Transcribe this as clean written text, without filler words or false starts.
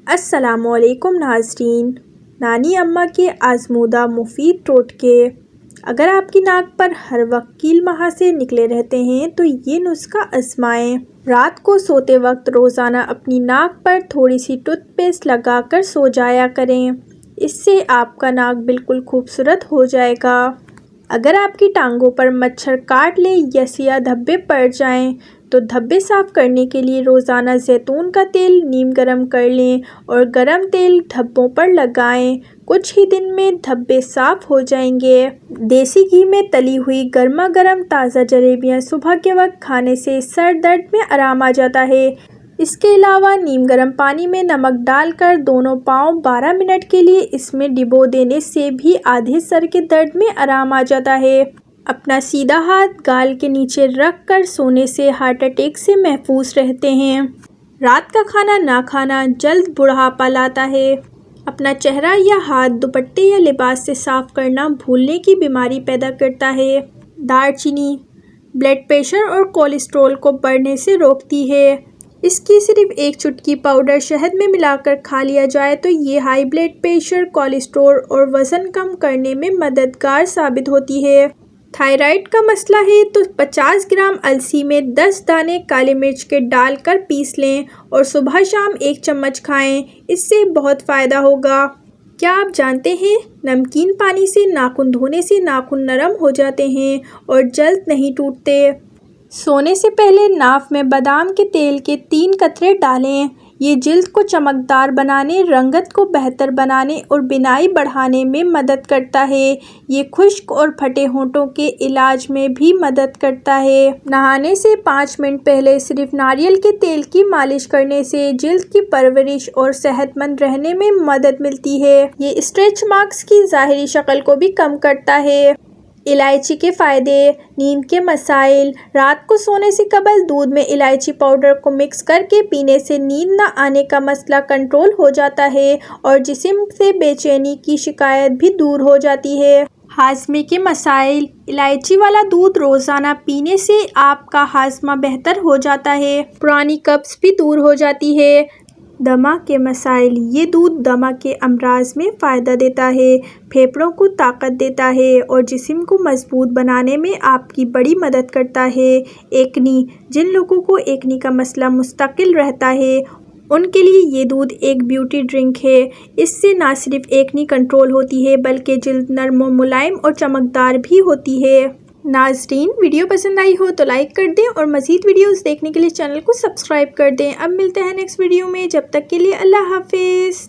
अस्सलामुअलैकुम नाज़रीन। नानी अम्मा के आज़मूदा मुफीद टोटके। अगर आपकी नाक पर हर वक्त कील महासे निकले रहते हैं तो ये नुस्खा आजमाएं। रात को सोते वक्त रोज़ाना अपनी नाक पर थोड़ी सी टूथपेस्ट लगाकर सो जाया करें। इससे आपका नाक बिल्कुल खूबसूरत हो जाएगा। अगर आपकी टांगों पर मच्छर काट ले या सिया धब्बे पड़ जाएं, तो धब्बे साफ़ करने के लिए रोज़ाना जैतून का तेल नीम गरम कर लें और गरम तेल धब्बों पर लगाएं। कुछ ही दिन में धब्बे साफ़ हो जाएंगे। देसी घी में तली हुई गर्मा गर्म ताज़ा जलेबियाँ सुबह के वक्त खाने से सर दर्द में आराम आ जाता है। इसके अलावा नीम गर्म पानी में नमक डालकर दोनों पाँव 12 मिनट के लिए इसमें डिबो देने से भी आधे सर के दर्द में आराम आ जाता है। अपना सीधा हाथ गाल के नीचे रख कर सोने से हार्ट अटैक से महफूज रहते हैं। रात का खाना ना खाना जल्द बुढ़ापा लाता है। अपना चेहरा या हाथ दुपट्टे या लिबास से साफ करना भूलने की बीमारी पैदा करता है। दालचीनी ब्लड प्रेशर और कोलेस्ट्रॉल को बढ़ने से रोकती है। इसकी सिर्फ एक चुटकी पाउडर शहद में मिलाकर खा लिया जाए तो ये हाई ब्लड प्रेशर, कोलेस्ट्रॉल और वज़न कम करने में मददगार साबित होती है। थायराइड का मसला है तो 50 ग्राम अलसी में 10 दाने काली मिर्च के डालकर पीस लें और सुबह शाम 1 चम्मच खाएं। इससे बहुत फ़ायदा होगा। क्या आप जानते हैं, नमकीन पानी से नाखून धोने से नाखून नरम हो जाते हैं और जल्द नहीं टूटते। सोने से पहले नाक में बादाम के तेल के 3 कतरे डालें। ये जिल्द को चमकदार बनाने, रंगत को बेहतर बनाने और बिनाई बढ़ाने में मदद करता है। ये खुश्क और फटे होंठों के इलाज में भी मदद करता है। नहाने से 5 मिनट पहले सिर्फ नारियल के तेल की मालिश करने से जिल्द की परवरिश और सेहतमंद रहने में मदद मिलती है। ये स्ट्रेच मार्क्स की ज़ाहिरी शक्ल को भी कम करता है। इलायची के फ़ायदे। नींद के मसाइल। रात को सोने से कबल दूध में इलायची पाउडर को मिक्स करके पीने से नींद न आने का मसला कंट्रोल हो जाता है और जिस्म से बेचैनी की शिकायत भी दूर हो जाती है। हाजमे के मसाइल। इलायची वाला दूध रोज़ाना पीने से आपका हाजमा बेहतर हो जाता है। पुरानी कब्ज़ भी दूर हो जाती है। दमा के मसाइल। ये दूध दमा के अमराज में फ़ायदा देता है, फेफड़ों को ताकत देता है और जिस्म को मजबूत बनाने में आपकी बड़ी मदद करता है। एकनी। जिन लोगों को एकनी का मसला मुस्तकिल रहता है उनके लिए ये दूध एक ब्यूटी ड्रिंक है। इससे ना सिर्फ एकनी कंट्रोल होती है बल्कि जिल्द नरम मुलायम और चमकदार भी होती है। नाज़रीन, वीडियो पसंद आई हो तो लाइक कर दें और मज़ीद वीडियोस देखने के लिए चैनल को सब्सक्राइब कर दें। अब मिलते हैं नेक्स्ट वीडियो में। जब तक के लिए अल्लाह हाफिज़।